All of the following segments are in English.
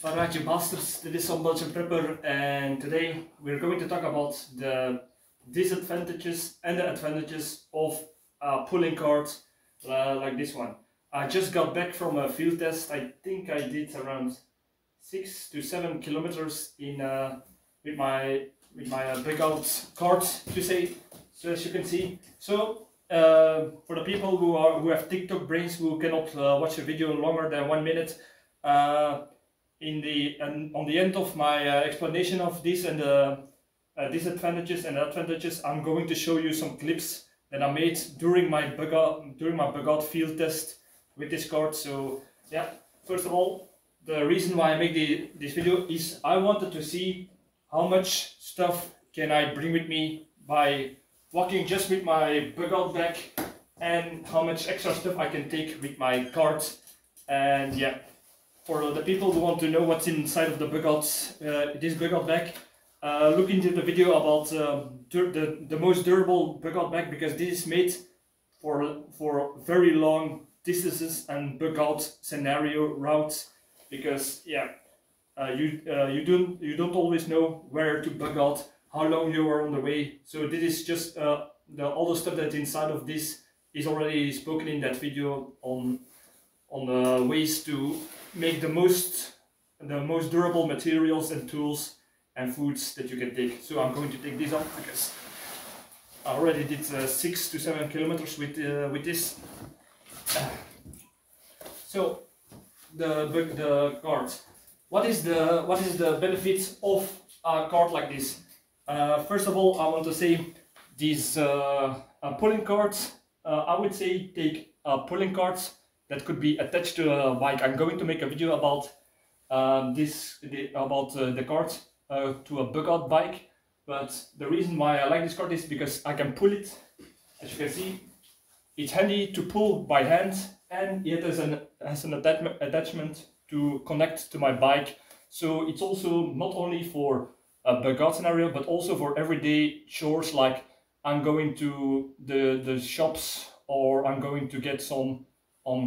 Alright, you bastards, this is Some-Belgian-prepper, and today we're going to talk about the disadvantages and the advantages of pulling carts like this one. I just got back from a field test. I think I did around 6 to 7 kilometers in with my big old cart, to say, so as you can see. So for the people who have TikTok brains, who cannot watch a video longer than 1 minute, on the end of my explanation of this and the disadvantages and advantages, I'm going to show you some clips that I made during my bug out field test with this cart. So yeah, first of all, the reason why I make this video is I wanted to see how much stuff can I bring with me by walking just with my bug out bag, and how much extra stuff I can take with my cart. And yeah, for the people who want to know what's inside of the bug out, this bug out bag, look into the video about the most durable bug out bag, because this is made for very long distances and bug out scenario routes. Because yeah, you don't always know where to bug out, how long you are on the way. So this is just all the stuff that's inside of this is already spoken in that video on ways to make the most durable materials and tools and foods that you can take. So I'm going to take this off because I already did 6 to 7 kilometers with this. So the cart. What is the benefit of a cart like this? First of all, I want to say these pulling carts. I would say take pulling carts that could be attached to a bike. I'm going to make a video about the cart to a bug out bike. But the reason why I like this cart is because I can pull it. As you can see, it's handy to pull by hand, and it has an attachment to connect to my bike. So it's also not only for a bug out scenario, but also for everyday chores, like I'm going to the shops, or I'm going to get some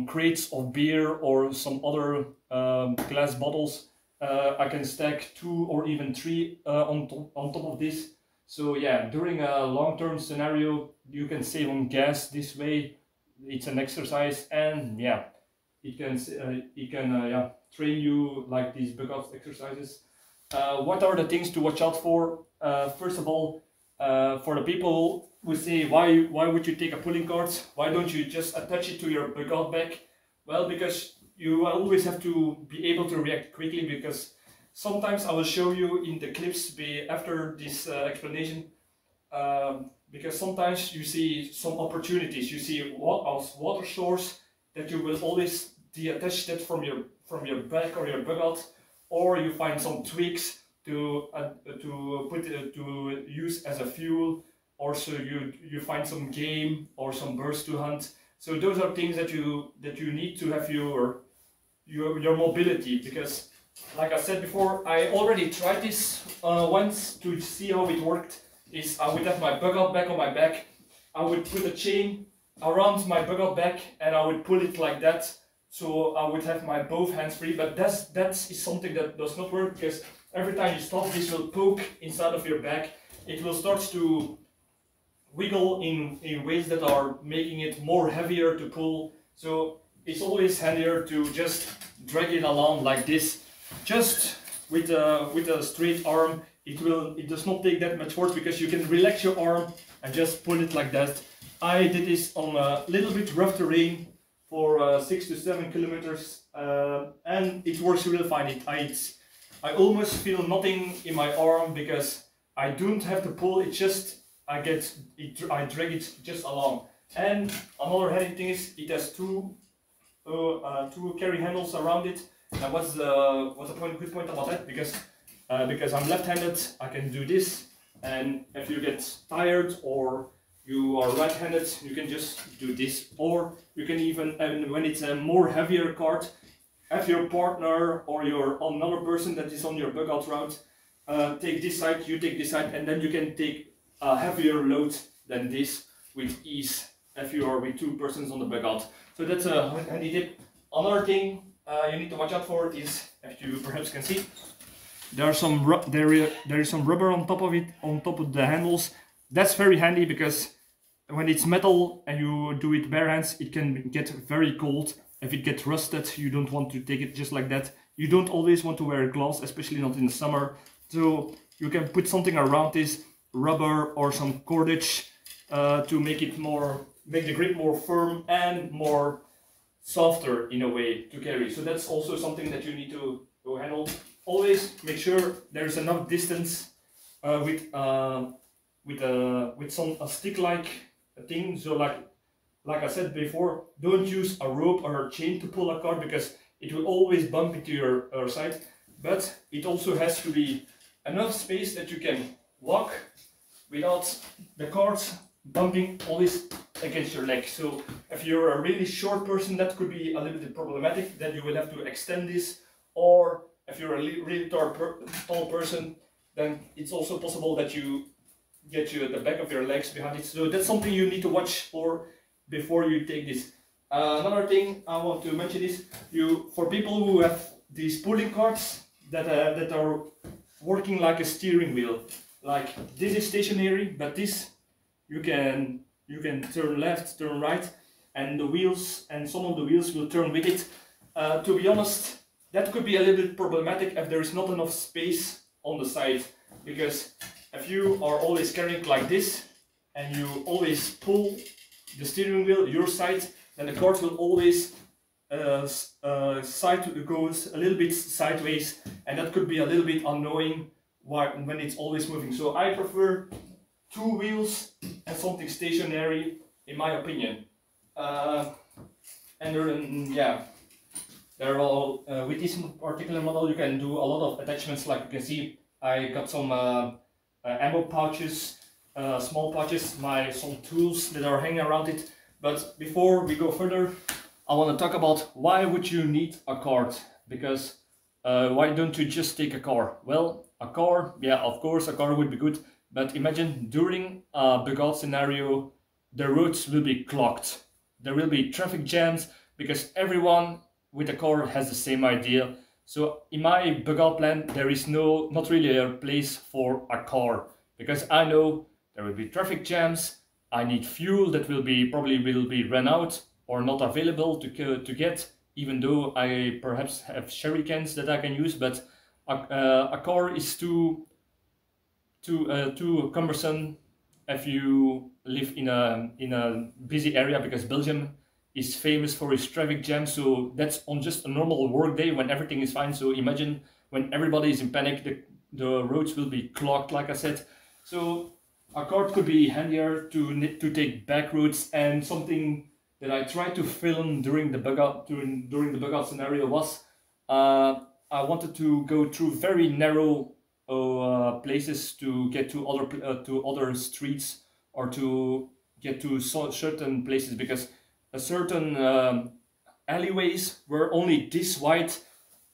crates of beer or some other glass bottles. I can stack 2 or even 3 on top of this. So yeah, during a long-term scenario, you can save on gas this way. It's an exercise, and yeah, it can train you like these bug out exercises. What are the things to watch out for? First of all, for the people who say, why would you take a pulling cart? Why don't you just attach it to your bug out bag? Well, because you always have to be able to react quickly, because sometimes I will show you in the clips after this explanation, because sometimes you see some opportunities. You see water source that you will always detach that from your bag or your bug out, or you find some twigs to use as a fuel, or so you find some game or some birds to hunt. So those are things that you need to have your mobility, because like I said before, I already tried this once to see how it worked. I would have my bug out bag on my back, I would put a chain around my bug out bag, and I would pull it like that, so I would have my both hands free. But that is something that does not work, because every time you stop, this will poke inside of your bag. It will start to wiggle in ways that are making it more heavier to pull. So it's always handier to just drag it along like this, just with a straight arm. It does not take that much work, because you can relax your arm and just pull it like that. I did this on a little bit rough terrain for 6 to 7 kilometers, and it works really fine. I almost feel nothing in my arm, because I don't have to pull. It just I drag it just along. And another handy thing is it has two carry handles around it. And what's the good point about that? Because I'm left-handed, I can do this, and if you get tired or you are right-handed, you can just do this. Or you can even, when it's a more heavier cart, have your partner or another person that is on your bug out route take this side, you take this side, and then you can take a heavier load than this with ease if you are with 2 persons on the bug out. So that's a handy tip. Another thing you need to watch out for is as you perhaps can see. There is some rubber on top of it, on top of the handles. That's very handy because when it's metal and you do it bare hands, it can get very cold. If it gets rusted, you don't want to take it just like that. You don't always want to wear gloves, especially not in the summer. So you can put something around this, rubber or some cordage, to make the grip more firm and more softer in a way to carry. So that's also something that you need to handle. Always make sure there's enough distance with a stick-like thing. So like I said before, don't use a rope or a chain to pull a cart because it will always bump into your side. But it also has to be enough space that you can walk without the cart bumping always against your leg. So if you're a really short person, that could be a little bit problematic. Then you will have to extend this. Or if you're a really tall person, then it's also possible that you get the back of your legs behind it. So that's something you need to watch for before you take this. Another thing I want to mention is for people who have these pulling carts that are working like a steering wheel. Like this is stationary, but this you can turn left, turn right, and the wheels and some of the wheels will turn with it. To be honest, that could be a little bit problematic if there is not enough space on the side, because if you are always carrying like this and you always pull the steering wheel your side, then the cart will always goes a little bit sideways, and that could be a little bit annoying when it's always moving. So I prefer two wheels and something stationary, in my opinion. They're all with this particular model. You can do a lot of attachments. Like you can see, I got some ammo pouches, small pouches, some tools that are hanging around it. But before we go further, I want to talk about why would you need a cart? Because why don't you just take a car? Well, a car, yeah, of course, a car would be good. But imagine during a bug out scenario, the roads will be clogged. There will be traffic jams because everyone with a car has the same idea. So in my bug out plan, there is not really a place for a car, because I know there will be traffic jams. I need fuel that probably will be run out or not available to get, even though I perhaps have sherry cans that I can use. But a car is too cumbersome if you live in a busy area, because Belgium is famous for its traffic jam. So that's on just a normal work day when everything is fine. So imagine when everybody is in panic, the roads will be clogged, like I said. So a cart could be handier to take back roads. And something that I tried to film during the bug out scenario was I wanted to go through very narrow places to get to other streets, or to get to certain places, because a certain alleyways were only this wide,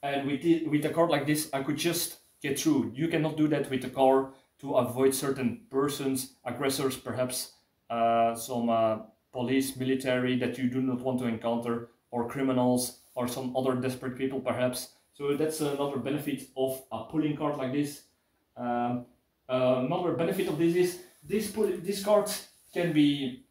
and with a car like this I could just get through. You cannot do that with a car, to avoid certain persons, aggressors perhaps, some police, military that you do not want to encounter, or criminals, or some other desperate people perhaps. So that's another benefit of a pulling cart like this. Another benefit of this is this cart can be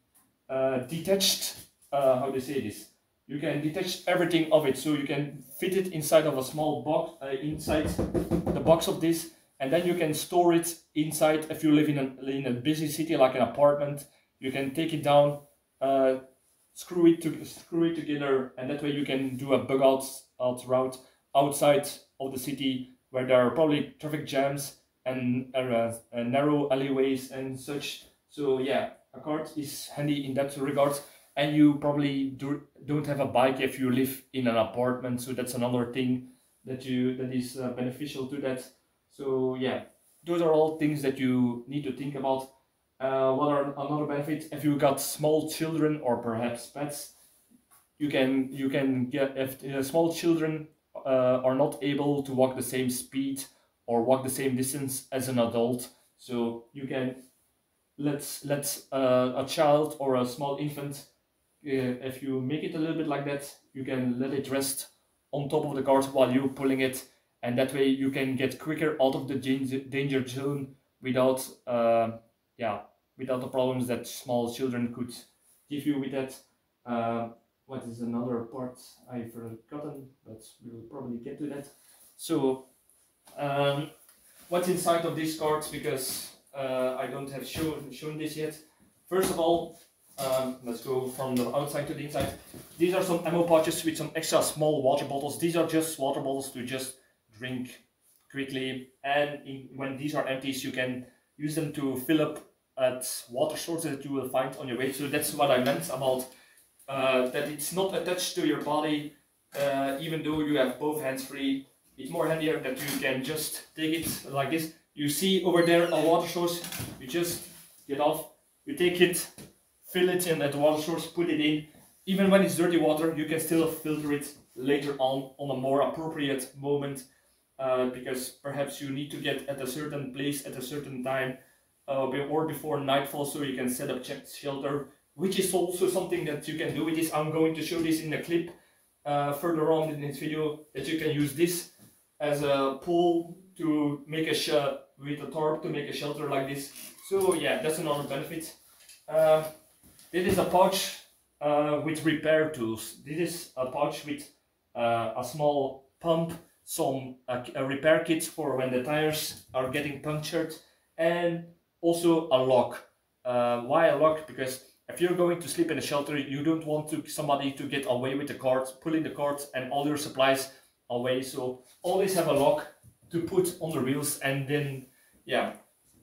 detached. How do you say this? You can detach everything of it, so you can fit it inside of a small box, inside the box of this, and then you can store it inside. If you live in a busy city like an apartment, you can take it down, screw it together, and that way you can do a bug out route outside of the city, where there are probably traffic jams and narrow alleyways and such. So yeah, a cart is handy in that regard. And you probably don't have a bike if you live in an apartment, so that's another thing that is beneficial to that. So yeah, those are all things that you need to think about. What are another benefit? If you got small children or perhaps pets, you can get, if small children are not able to walk the same speed or walk the same distance as an adult, so you can let a child or a small infant, if you make it a little bit like that, you can let it rest on top of the cart while you're pulling it, and that way you can get quicker out of the danger zone without without the problems that small children could give you with that. What is another part I've forgotten, but we will probably get to that. So what's inside of these cards, because I don't have shown this yet. First of all, let's go from the outside to the inside. These are some ammo pouches with some extra small water bottles. These are just water bottles to just drink quickly, and when these are empty, you can use them to fill up at water sources that you will find on your way. So that's what I meant about that it's not attached to your body, even though you have both hands free. It's more handier that you can just take it like this. You see over there a water source, you just get off, you take it, fill it in at the water source, put it in. Even when it's dirty water, you can still filter it later on a more appropriate moment, because perhaps you need to get at a certain place at a certain time, or before nightfall, so you can set up shelter, which is also something that you can do with this. I'm going to show this in a clip further on in this video, that you can use this as a pole to make a with a tarp to make a shelter like this. So yeah, that's another benefit. This is a pouch with repair tools. This is a pouch with a small pump, some a repair kit for when the tires are getting punctured, and also a lock. Why a lock? Because if you're going to sleep in a shelter, you don't want somebody to get away with the cart, pulling the cart and all your supplies away. So always have a lock to put on the wheels, and then yeah,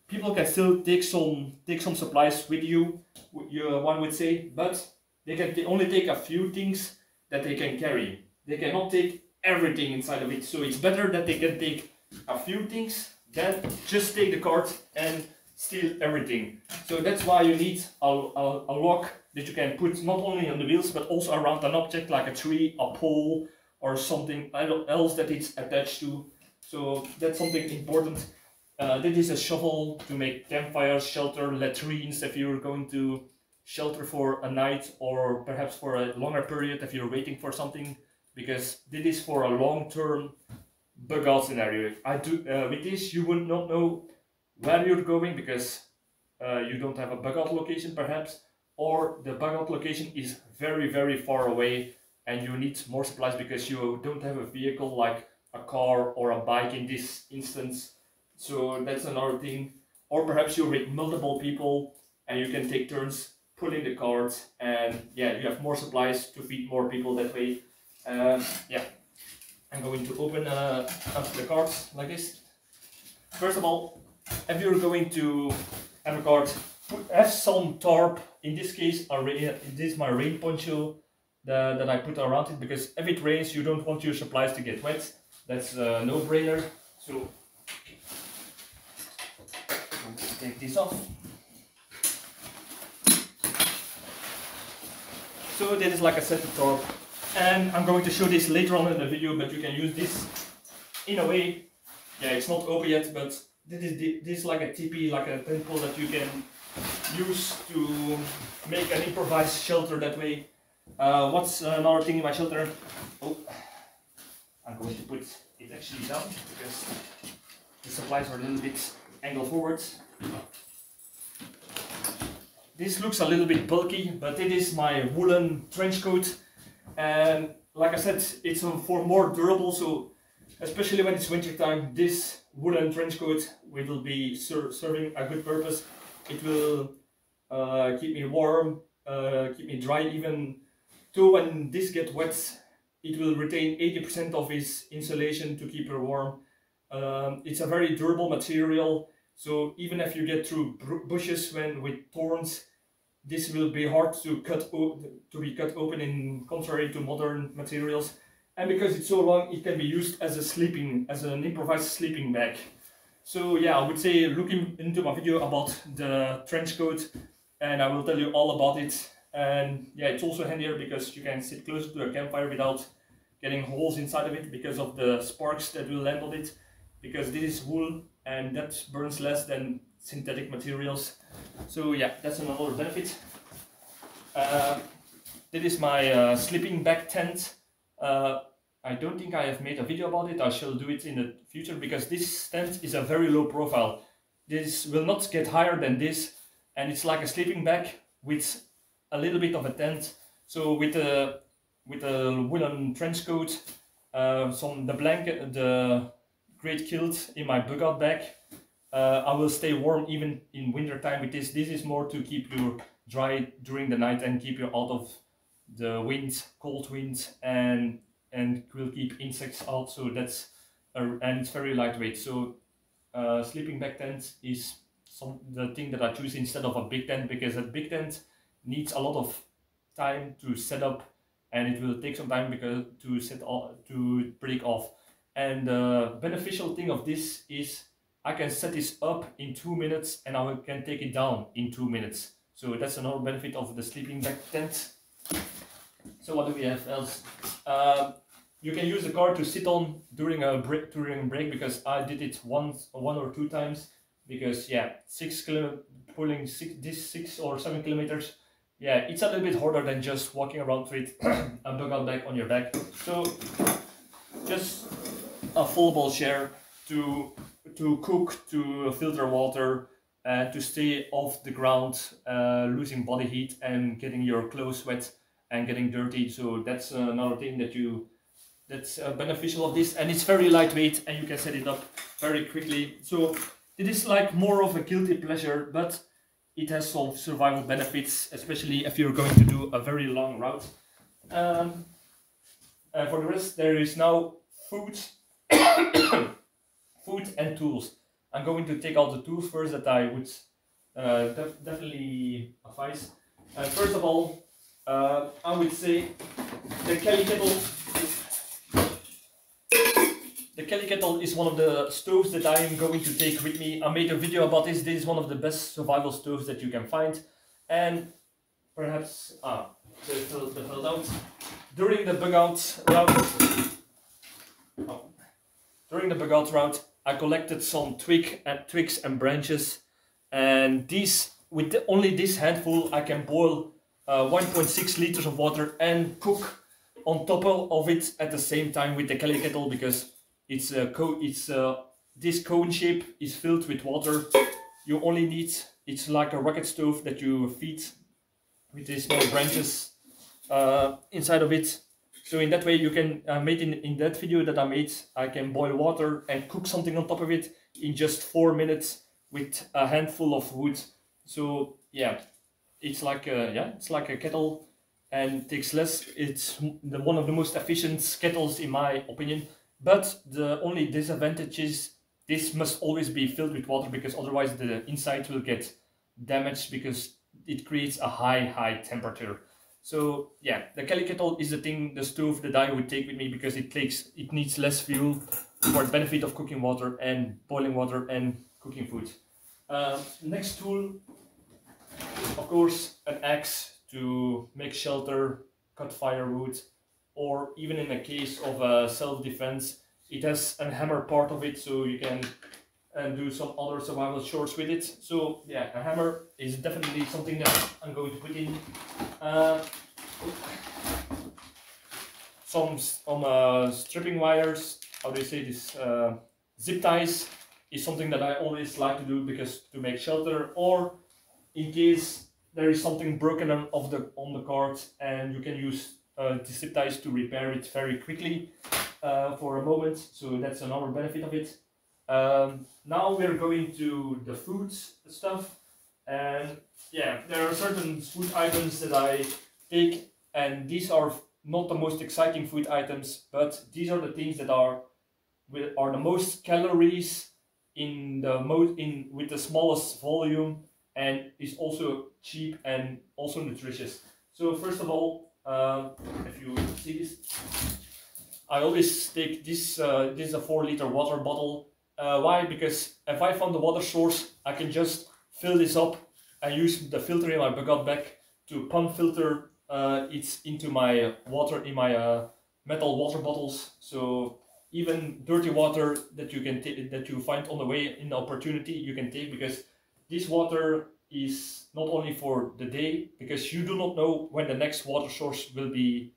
people can still take some supplies with you, one would say, but they can only take a few things that they can carry. They cannot take everything inside of it. So it's better that they can take a few things than just take the cart and steal everything. So that's why you need a lock that you can put not only on the wheels but also around an object like a tree, a pole, or something else that it's attached to. So that's something important. This is a shovel to make campfires, shelter, latrines if you're going to shelter for a night, or perhaps for a longer period if you're waiting for something, because this is for a long-term bug out scenario. With this you would not know where you're going, because you don't have a bug out location perhaps, or the bug out location is very far away and you need more supplies because you don't have a vehicle like a car or a bike in this instance. So that's another thing. Or perhaps you're with multiple people and you can take turns pulling the cart, and yeah, you have more supplies to feed more people that way. Yeah, I'm going to open up the carts like this. First of all, if you're going to have a cart, have some tarp. In this case, this is my rain poncho that I put around it, because if it rains, you don't want your supplies to get wet. That's a no-brainer. So let's take this off. So this is like a set of tarp, and I'm going to show this later on in the video, but you can use this in a way. Yeah, it's not open yet, but this is like a teepee, like a tent pole that you can use to make an improvised shelter that way. What's another thing in my shelter? Oh, I'm going to put it actually down because the supplies are a little bit angled forwards. This looks a little bit bulky, but it is my woolen trench coat, and like I said, it's for more durable. So especially when it's winter time, this woolen trench coat will be serving a good purpose. It will keep me warm, keep me dry, even though when this gets wet, it will retain 80% of its insulation to keep you warm. It's a very durable material, so even if you get through bushes with thorns, this will be hard to be cut open, in contrary to modern materials. And because it's so long, it can be used as an improvised sleeping bag. So yeah, I would say look into my video about the trench coat, and I will tell you all about it. And yeah, it's also handier because you can sit closer to a campfire without getting holes inside of it because of the sparks that will land on it, because this is wool and that burns less than synthetic materials. So yeah, that's another benefit. This is my sleeping bag tent. I don't think I have made a video about it. I shall do it in the future because this tent is a very low profile. This will not get higher than this, and it's like a sleeping bag with a little bit of a tent. So with a woolen trench coat, the blanket, the great kilt in my bug out bag. I will stay warm even in winter time with this. This is more to keep you dry during the night and keep you out of the wind, cold wind, and will keep insects out. So that's and it's very lightweight. So sleeping bag tent is the thing that I choose instead of a big tent, because a big tent needs a lot of time to set up, and it will take some time because to break off. And the beneficial thing of this is I can set this up in 2 minutes and I can take it down in 2 minutes. So that's another benefit of the sleeping bag tent. So what do we have else? You can use the car to sit on during a break, because I did it one or two times. Because yeah, pulling 6 or 7 kilometers. Yeah, it's a little bit harder than just walking around with a bug out bag on your back. So just a foldable chair to cook, to filter water, to stay off the ground, losing body heat and getting your clothes wet and getting dirty. So that's another thing that's beneficial of this, and it's very lightweight and you can set it up very quickly. So it is like more of a guilty pleasure, but it has some survival benefits, especially if you're going to do a very long route. For the rest, there is now food, food and tools. I'm going to take out the tools first that I would definitely advise. First of all, I would say the Kelly kettle. The Kelly kettle is one of the stoves that I am going to take with me. I made a video about this. This is one of the best survival stoves that you can find. And perhaps, they fell out. During the bug out route, I collected some twigs and branches. And these, with only this handful, I can boil 1.6 liters of water and cook on top of it at the same time with the Kelly kettle, because it's this cone shape is filled with water. You only need, it's like a rocket stove that you feed with these small branches inside of it. So in that way you can, in that video that I made, I can boil water and cook something on top of it in just 4 minutes with a handful of wood. So yeah, it's like a kettle and takes less. It's one of the most efficient kettles in my opinion. But the only disadvantage is this must always be filled with water, because otherwise the inside will get damaged, because it creates a high temperature. So yeah, the Kelly kettle is the stove that I would take with me, because it needs less fuel for the benefit of cooking water and boiling water and cooking food. Next tool, of course, an axe to make shelter, cut firewood, or even in a case of self-defense, it has a hammer part of it, so you can do some other survival chores with it. So yeah, a hammer is definitely something that I'm going to put in. Some stripping wires, how do you say this, zip ties is something that I always like to do, because to make shelter, or in case there is something broken on the cart, and you can use the zip ties to repair it very quickly for a moment. So that's another benefit of it. Now we're going to the food stuff, and yeah, there are certain food items that I take, and these are not the most exciting food items, but these are the things that are the most calories with the smallest volume, and is also cheap and also nutritious. So first of all, if you see this, I always take this. This is a 4-liter water bottle. Why? Because if I found the water source, I can just fill this up and use the filter in my bug out bag to pump filter it into my water in my metal water bottles. So even dirty water that you find on the way in the opportunity, you can take, because this water is not only for the day, because you do not know when the next water source will be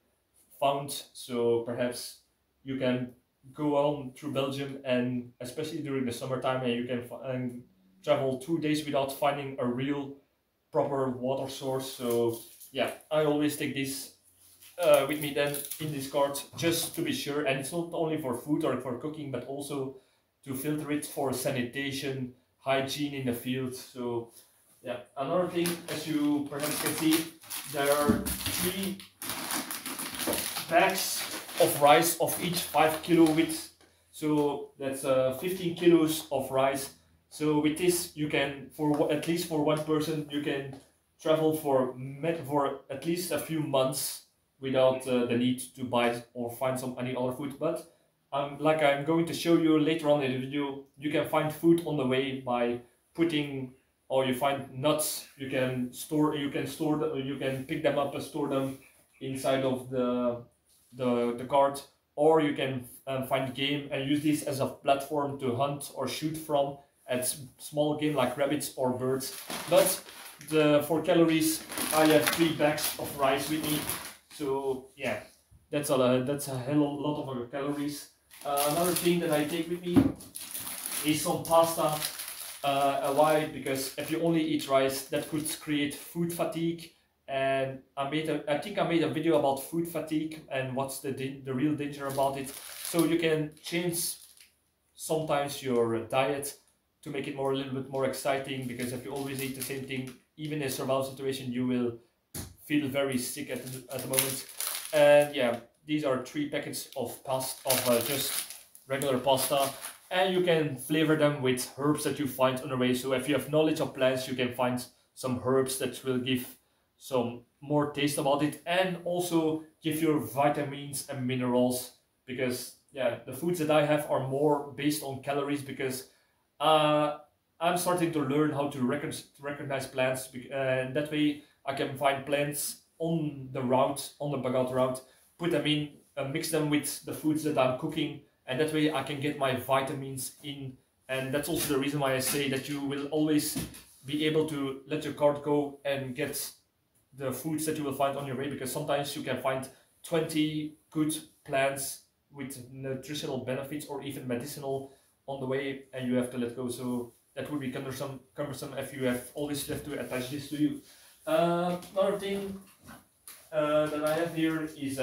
found. So perhaps you can go on through Belgium, and especially during the summertime, and you can travel 2 days without finding a real proper water source. So yeah, I always take this with me then in this cart, just to be sure. And it's not only for food or for cooking, but also to filter it for sanitation, hygiene in the field. So yeah, another thing, as you perhaps can see, there are 3 bags of rice of each 5 kilo width. So that's 15 kilos of rice. So with this, you can, at least for one person, you can travel for at least a few months without the need to buy or find any other food. But like I'm going to show you later on in the video, you can find food on the way by putting, or you find nuts. You can pick them up and store them inside of the cart, or you can find game and use this as a platform to hunt or shoot from at small game like rabbits or birds. But for calories, I have 3 bags of rice with me. So yeah, that's a hell lot of calories. Another thing that I take with me is some pasta. Why? Because if you only eat rice, that could create food fatigue. And I think I made a video about food fatigue and what's the real danger about it. So you can change sometimes your diet to make it a little bit more exciting, because if you always eat the same thing, even in a survival situation, you will feel very sick at the moment. And yeah, these are 3 packets of just regular pasta, and you can flavor them with herbs that you find on the way. So if you have knowledge of plants, you can find some herbs that will give some more taste about it, and also give your vitamins and minerals, because yeah, the foods that I have are more based on calories, because I'm starting to learn how to recognize plants, and that way I can find plants on the bug out route, put them in, mix them with the foods that I'm cooking, and that way I can get my vitamins in. And that's also the reason why I say that you will always be able to let your cart go and get the foods that you will find on your way, because sometimes you can find 20 good plants with nutritional benefits or even medicinal on the way, and you have to let go. So that would be cumbersome if you always have to attach this to you. Another thing that I have here is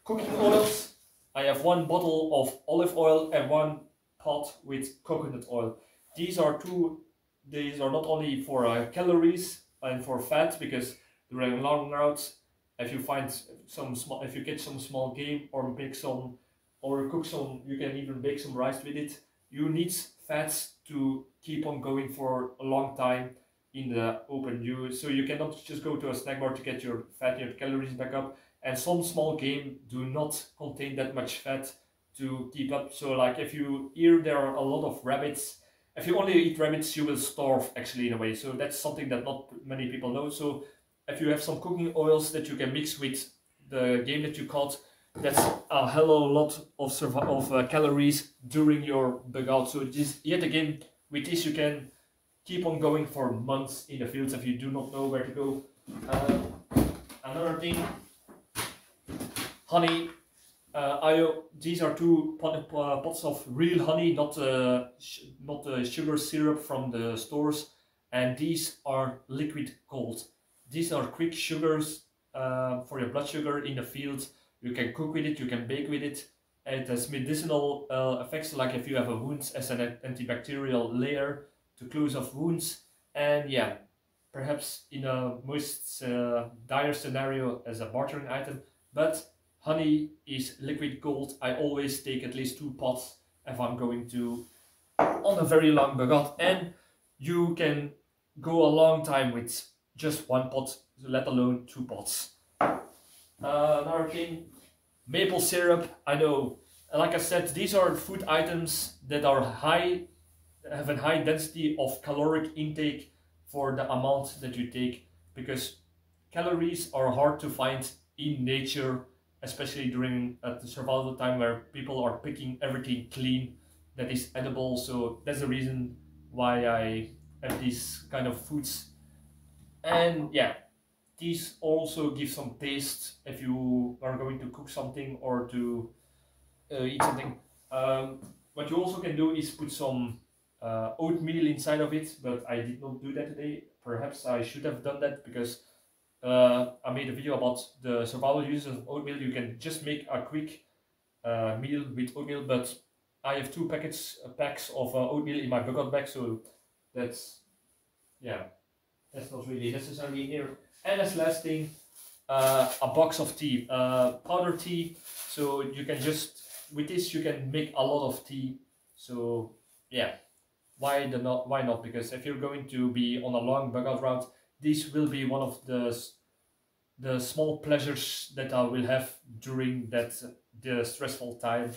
cooking oils. I have 1 bottle of olive oil and 1 pot with coconut oil. These are not only for calories and for fat, because during long routes, if you get some small game or cook some, you can even bake some rice with it. You need fats to keep on going for a long time in the open. So you cannot just go to a snack bar to get your fat and your calories back up. And some small game do not contain that much fat to keep up. So like there are a lot of rabbits. If you only eat rabbits, you will starve actually in a way. So that's something that not many people know. So if you have some cooking oils that you can mix with the game that you caught, that's a hell of a lot of calories during your bug out. So yet again, with this you can keep on going for months in the fields if you do not know where to go. Another thing, honey. These are 2 pots of real honey, not sugar syrup from the stores, and these are liquid gold. These are quick sugars for your blood sugar in the field. You can cook with it, you can bake with it. It has medicinal effects, like if you have a wound, as an antibacterial layer to close off wounds. And yeah, perhaps in a most dire scenario as a bartering item. But honey is liquid gold. I always take at least 2 pots if I'm going on a very long bug out. And you can go a long time with just 1 pot, let alone 2 pots. Another thing, maple syrup. I know, like I said, these are food items that are have a high density of caloric intake for the amount that you take, because calories are hard to find in nature, especially during the survival time where people are picking everything clean that is edible. So that's the reason why I have these kind of foods. And yeah, these also give some taste if you are going to cook something or to eat something. What you also can do is put some oatmeal inside of it, but I did not do that today. Perhaps I should have done that because I made a video about the survival uses of oatmeal. You can just make a quick meal with oatmeal, but I have two packs of oatmeal in my bug bag, so that's, yeah, that's not really necessary here. And as last thing, a box of tea, powder tea. So you can just, with this you can make a lot of tea. So yeah, why not? Because if you're going to be on a long bug out route, this will be one of the small pleasures that I will have during the stressful time.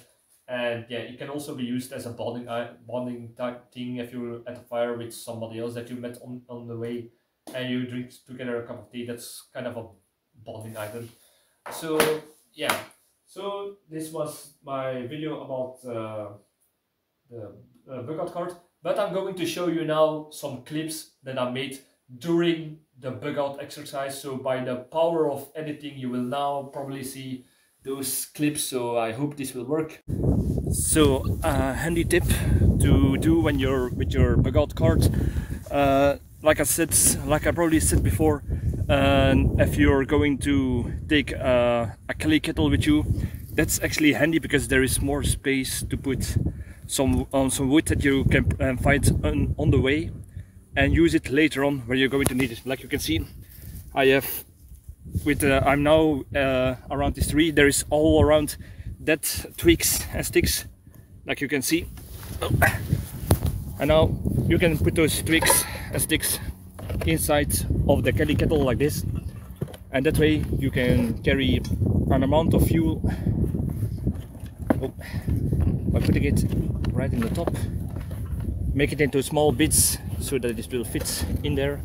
And yeah, it can also be used as a bonding type thing if you're at a fire with somebody else that you met on the way and you drink together a cup of tea. That's kind of a bonding item. So yeah, so this was my video about the bug out card, but I'm going to show you now some clips that I made during the bug out exercise. So by the power of editing, you will now probably see those clips, so I hope this will work. So a handy tip to do when you're with your bug out card, like I probably said before, if you're going to take a Kelly kettle with you, that's actually handy because there is more space to put some wood that you can find on the way and use it later on where you're going to need it. Like you can see, I have I'm now around this tree. There is all around that twigs and sticks, like you can see. And now you can put those twigs and sticks inside of the Kelly kettle like this, and that way you can carry an amount of fuel by putting it right in the top, make it into small bits so that it will fit in there,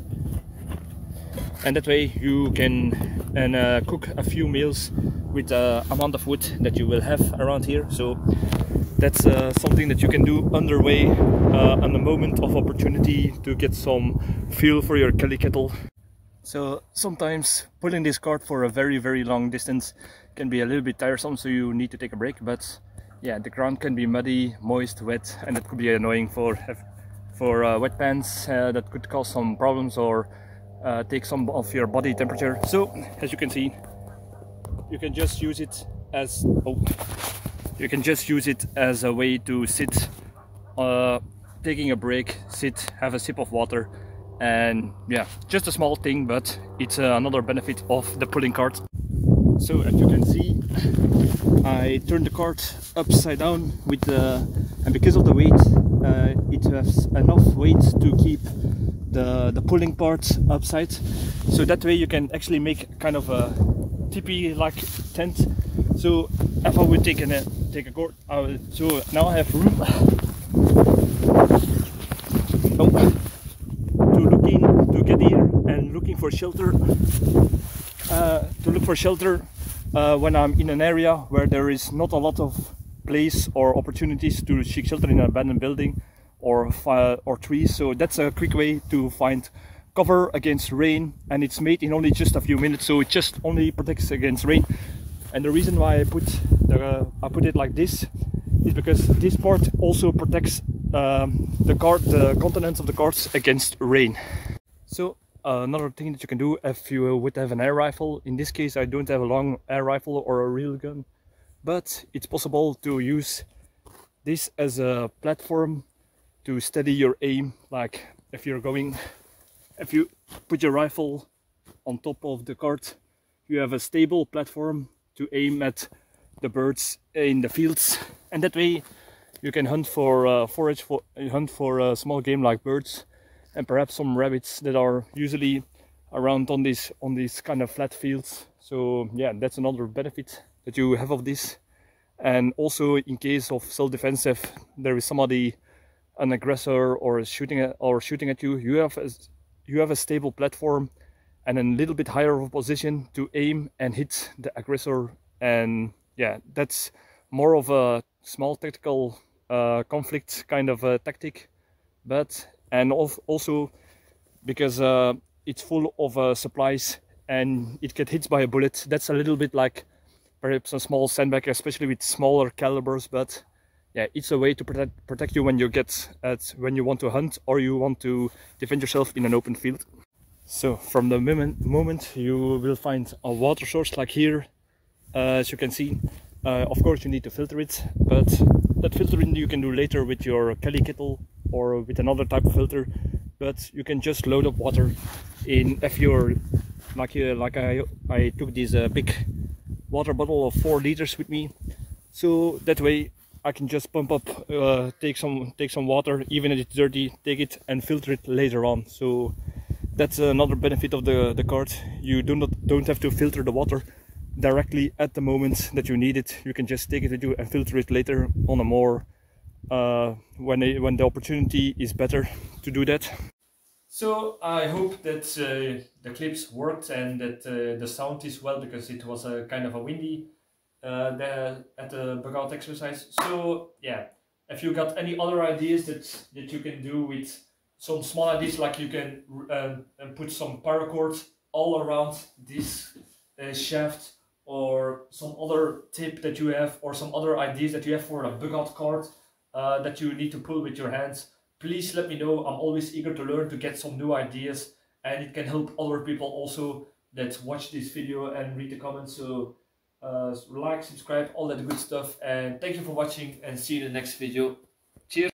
and that way you can cook a few meals with the amount of wood that you will have around here. So that's something that you can do underway on a moment of opportunity to get some fuel for your Kelly kettle. So sometimes pulling this cart for a very long distance can be a little bit tiresome, so you need to take a break. But yeah, the ground can be muddy, moist, wet, and that could be annoying for wet pants. That could cause some problems or take some of your body temperature. So as you can see, you can just use it as a way to sit, taking a break, sit, have a sip of water, and yeah, just a small thing, but it's another benefit of the pulling cart. So as you can see, I turned the cart upside down and because of the weight, it has enough weight to keep the pulling part upside. So that way you can actually make kind of a teepee-like tent. So if I would take a cord, so now I have room to get here and looking for shelter. When I'm in an area where there is not a lot of place or opportunities to seek shelter in an abandoned building or trees. So that's a quick way to find cover against rain, and it's made in only just a few minutes, so it just only protects against rain. And the reason why I put it like this is because this part also protects the contents of the carts against rain. So another thing that you can do if you would have an air rifle, in this case I don't have a long air rifle or a real gun, but it's possible to use this as a platform to steady your aim. Like if you put your rifle on top of the cart, you have a stable platform to aim at the birds in the fields, and that way you can hunt for hunt for small game like birds and perhaps some rabbits that are usually around on these kind of flat fields. So yeah, that's another benefit that you have of this. And also, in case of self-defense, if there is somebody, an aggressor, or shooting at you, you have a stable platform and a little bit higher of a position to aim and hit the aggressor. And yeah, that's more of a small tactical conflict kind of a tactic, and also because it's full of supplies and it gets hit by a bullet, that's a little bit like perhaps a small sandbag, especially with smaller calibers, but yeah, it's a way to protect you when when you want to hunt or you want to defend yourself in an open field. So from the moment you will find a water source like here, as you can see, of course you need to filter it, but that filtering you can do later with your Kelly kettle or with another type of filter. But you can just load up water in, if you're like I took this big water bottle of 4 liters with me, so that way I can just pump up, take some water, even if it's dirty, take it and filter it later on. So that's another benefit of the cart. You don't have to filter the water directly at the moment that you need it. You can just take it with you and filter it later on a more when the opportunity is better to do that. So I hope that the clips worked and that the sound is well, because it was a kind of a windy at the bug out exercise. So yeah, if you got any other ideas that you can do with some small ideas, like you can put some paracord all around this shaft, or some other tip that you have, or some other ideas that you have for a bug out cart that you need to pull with your hands, please let me know. I'm always eager to learn, to get some new ideas, and it can help other people also that watch this video and read the comments. So like, subscribe, all that good stuff, and thank you for watching, and see you in the next video. Cheers.